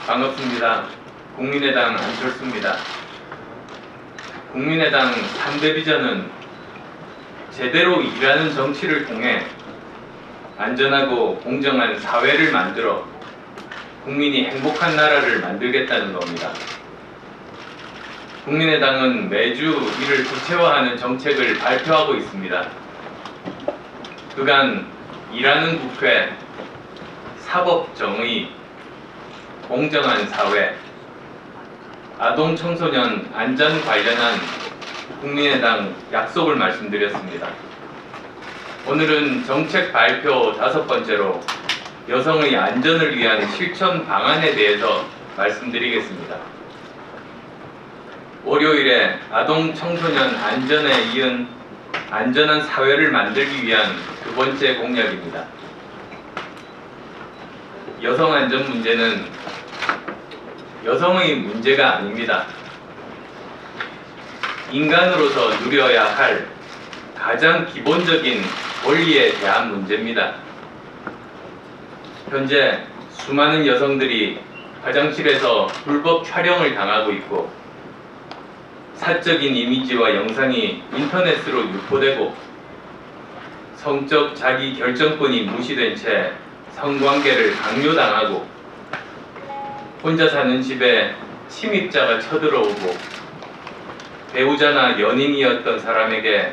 반갑습니다. 국민의당 안철수입니다. 국민의당 3대 비전은 제대로 일하는 정치를 통해 안전하고 공정한 사회를 만들어 국민이 행복한 나라를 만들겠다는 겁니다. 국민의당은 매주 이를 구체화하는 정책을 발표하고 있습니다. 그간 일하는 국회, 사법정의, 공정한 사회, 아동 청소년 안전 관련한 국민의당 약속을 말씀드렸습니다. 오늘은 정책 발표 5번째로 여성의 안전을 위한 실천 방안에 대해서 말씀드리겠습니다. 월요일에 아동 청소년 안전에 이은 안전한 사회를 만들기 위한 2번째 공약입니다. 여성 안전 문제는 여성의 문제가 아닙니다. 인간으로서 누려야 할 가장 기본적인 권리에 대한 문제입니다. 현재 수많은 여성들이 화장실에서 불법 촬영을 당하고 있고 사적인 이미지와 영상이 인터넷으로 유포되고 성적 자기 결정권이 무시된 채 성관계를 강요당하고 혼자 사는 집에 침입자가 쳐들어오고 배우자나 연인이었던 사람에게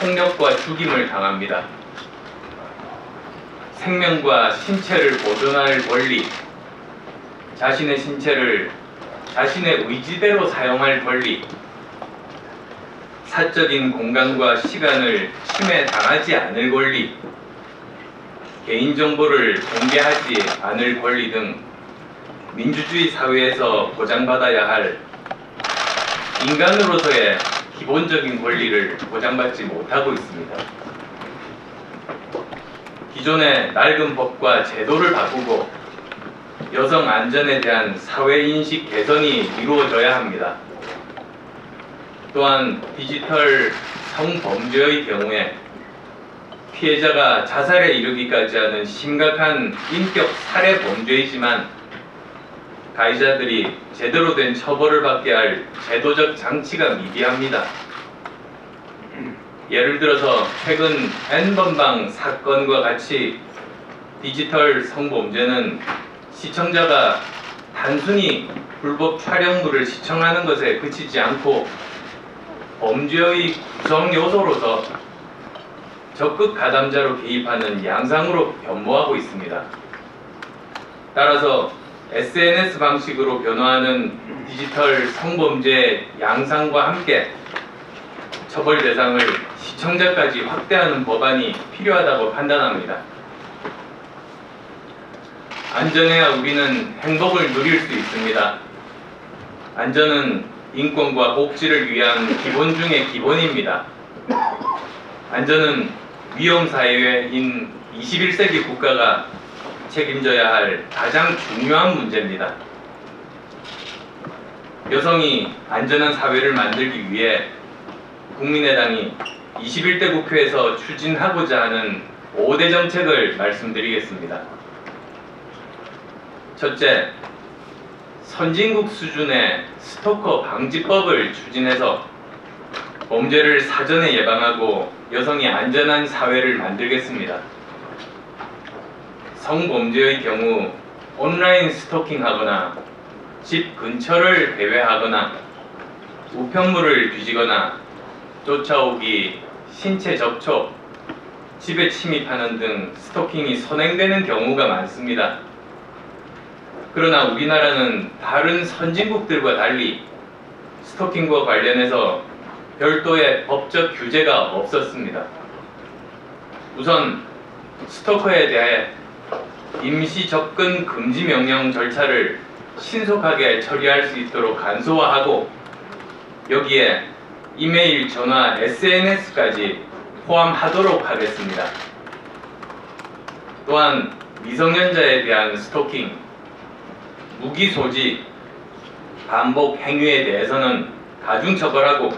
폭력과 죽임을 당합니다. 생명과 신체를 보존할 권리, 자신의 신체를 자신의 의지대로 사용할 권리, 사적인 공간과 시간을 침해당하지 않을 권리, 개인정보를 공개하지 않을 권리 등 민주주의 사회에서 보장받아야 할 인간으로서의 기본적인 권리를 보장받지 못하고 있습니다. 기존의 낡은 법과 제도를 바꾸고 여성 안전에 대한 사회인식 개선이 이루어져야 합니다. 또한 디지털 성범죄의 경우에 피해자가 자살에 이르기까지 하는 심각한 인격 살해 범죄이지만 가해자들이 제대로 된 처벌을 받게 할 제도적 장치가 미비합니다. 예를 들어서 최근 N번방 사건과 같이 디지털 성범죄는 시청자가 단순히 불법 촬영물을 시청하는 것에 그치지 않고 범죄의 구성 요소로서 적극 가담자로 개입하는 양상으로 변모하고 있습니다. 따라서 SNS 방식으로 변화하는 디지털 성범죄 양상과 함께 처벌 대상을 시청자까지 확대하는 법안이 필요하다고 판단합니다. 안전해야 우리는 행복을 누릴 수 있습니다. 안전은 인권과 복지를 위한 기본 중의 기본입니다. 안전은 위험사회인 21세기 국가가 책임져야 할 가장 중요한 문제입니다. 여성이 안전한 사회를 만들기 위해 국민의당이 21대 국회에서 추진하고자 하는 5대 정책을 말씀드리겠습니다. 첫째, 선진국 수준의 스토커 방지법을 추진해서 범죄를 사전에 예방하고 여성이 안전한 사회를 만들겠습니다. 성범죄의 경우 온라인 스토킹하거나 집 근처를 배회하거나 우편물을 뒤지거나 쫓아오기, 신체 접촉, 집에 침입하는 등 스토킹이 선행되는 경우가 많습니다. 그러나 우리나라는 다른 선진국들과 달리 스토킹과 관련해서 별도의 법적 규제가 없었습니다. 우선 스토커에 대해 임시 접근 금지 명령 절차를 신속하게 처리할 수 있도록 간소화하고 여기에 이메일, 전화, SNS까지 포함하도록 하겠습니다. 또한 미성년자에 대한 스토킹, 무기 소지, 반복 행위에 대해서는 가중처벌하고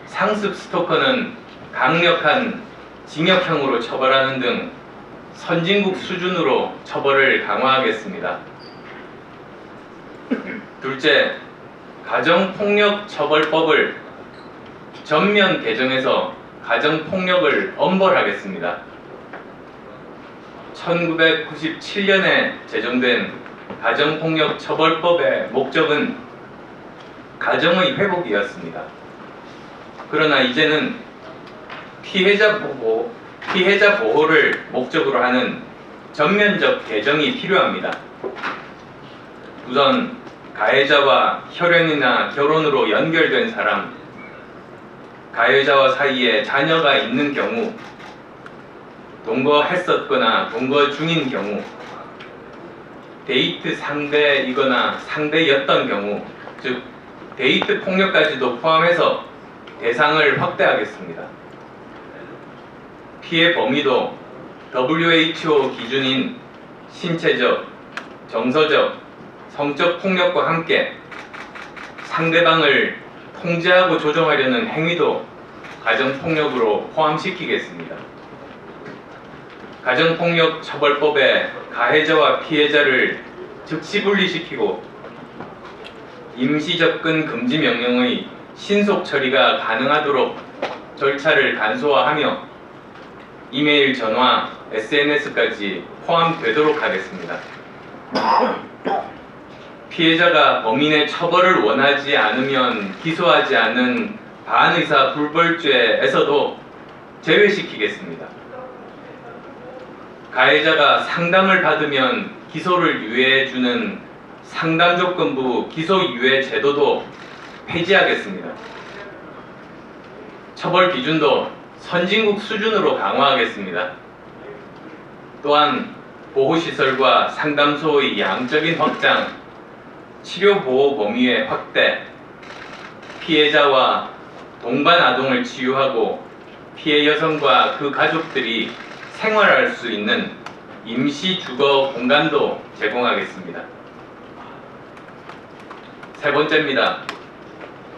상습 스토커는 강력한 징역형으로 처벌하는 등 선진국 수준으로 처벌을 강화하겠습니다. 둘째, 가정폭력처벌법을 전면 개정해서 가정폭력을 엄벌하겠습니다. 1997년에 제정된 가정폭력처벌법의 목적은 가정의 회복이었습니다. 그러나 이제는 피해자 보호를 목적으로 하는 전면적 개정이 필요합니다. 우선 가해자와 혈연이나 결혼으로 연결된 사람, 가해자와 사이에 자녀가 있는 경우, 동거했었거나 동거 중인 경우, 데이트 상대이거나 상대였던 경우, 즉 데이트 폭력까지도 포함해서 대상을 확대하겠습니다. 피해 범위도 WHO 기준인 신체적, 정서적, 성적 폭력과 함께 상대방을 통제하고 조종하려는 행위도 가정폭력으로 포함시키겠습니다. 가정폭력 처벌법에 가해자와 피해자를 즉시 분리시키고 임시접근 금지 명령의 신속 처리가 가능하도록 절차를 간소화하며 이메일, 전화, SNS까지 포함되도록 하겠습니다. 피해자가 범인의 처벌을 원하지 않으면 기소하지 않은 반의사 불벌죄에서도 제외시키겠습니다. 가해자가 상담을 받으면 기소를 유예해주는 상담조건부 기소유예 제도도 폐지하겠습니다. 처벌 기준도 선진국 수준으로 강화하겠습니다. 또한 보호시설과 상담소의 양적인 확장, 치료보호 범위의 확대, 피해자와 동반 아동을 치유하고 피해 여성과 그 가족들이 생활할 수 있는 임시 주거 공간도 제공하겠습니다. 세 번째입니다.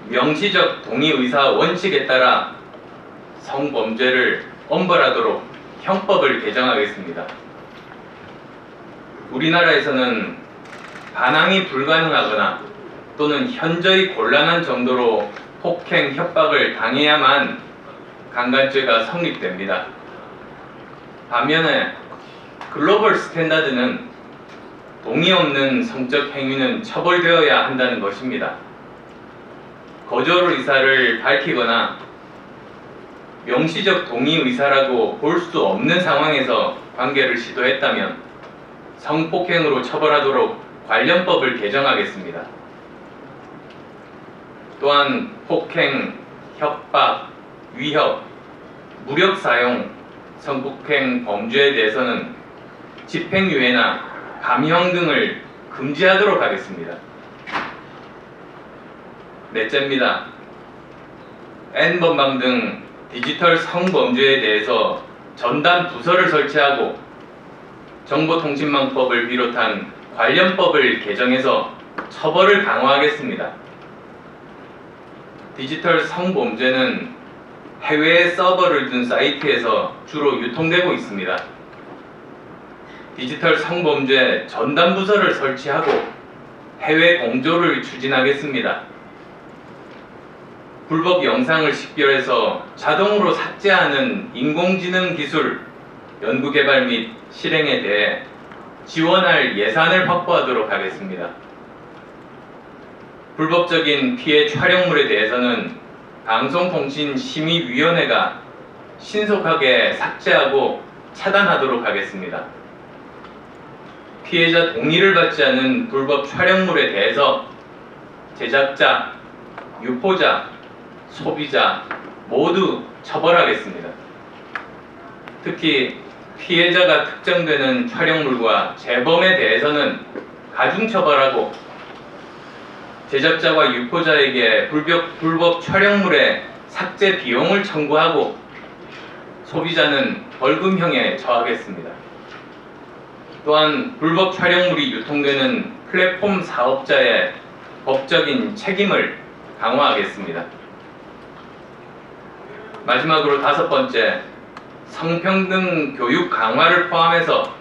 명시적 동의 의사 원칙에 따라 성범죄를 엄벌하도록 형법을 개정하겠습니다. 우리나라에서는 반항이 불가능하거나 또는 현저히 곤란한 정도로 폭행, 협박을 당해야만 강간죄가 성립됩니다. 반면에 글로벌 스탠다드는 동의 없는 성적 행위는 처벌되어야 한다는 것입니다. 거절 의사를 밝히거나 명시적 동의 의사라고 볼 수 없는 상황에서 관계를 시도했다면 성폭행으로 처벌하도록 관련법을 개정하겠습니다. 또한 폭행, 협박, 위협, 무력 사용, 성폭행 범죄에 대해서는 집행유예나 감형 등을 금지하도록 하겠습니다. 넷째입니다. N번방 등 디지털 성범죄에 대해서 전담 부서를 설치하고 정보통신망법을 비롯한 관련법을 개정해서 처벌을 강화하겠습니다. 디지털 성범죄는 해외에 서버를 둔 사이트에서 주로 유통되고 있습니다. 디지털 성범죄 전담 부서를 설치하고 해외 공조를 추진하겠습니다. 불법 영상을 식별해서 자동으로 삭제하는 인공지능 기술 연구개발 및 실행에 대해 지원할 예산을 확보하도록 하겠습니다. 불법적인 피해 촬영물에 대해서는 방송통신심의위원회가 신속하게 삭제하고 차단하도록 하겠습니다. 피해자 동의를 받지 않은 불법 촬영물에 대해서 제작자, 유포자, 소비자 모두 처벌하겠습니다. 특히 피해자가 특정되는 촬영물과 재범에 대해서는 가중처벌하고 제작자와 유포자에게 불법 촬영물의 삭제 비용을 청구하고 소비자는 벌금형에 처하겠습니다. 또한 불법 촬영물이 유통되는 플랫폼 사업자의 법적인 책임을 강화하겠습니다. 마지막으로 다섯 번째, 성평등 교육 강화를 포함해서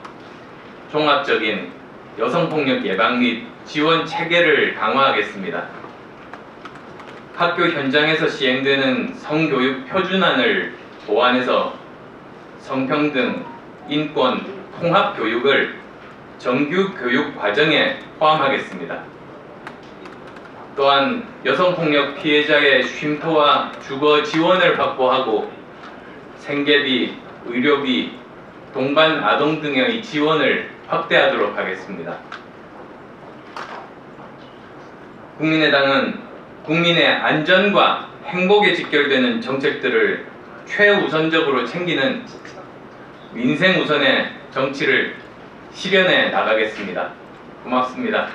종합적인 여성폭력 예방 및 지원 체계를 강화하겠습니다. 학교 현장에서 시행되는 성교육 표준안을 보완해서 성평등, 인권, 통합 교육을 정규 교육 과정에 포함하겠습니다. 또한 여성폭력 피해자의 쉼터와 주거 지원을 확보하고 생계비, 의료비, 동반 아동 등의 지원을 확대하도록 하겠습니다. 국민의당은 국민의 안전과 행복에 직결되는 정책들을 최우선적으로 챙기는 민생 우선의 정치를 실현해 나가겠습니다. 고맙습니다.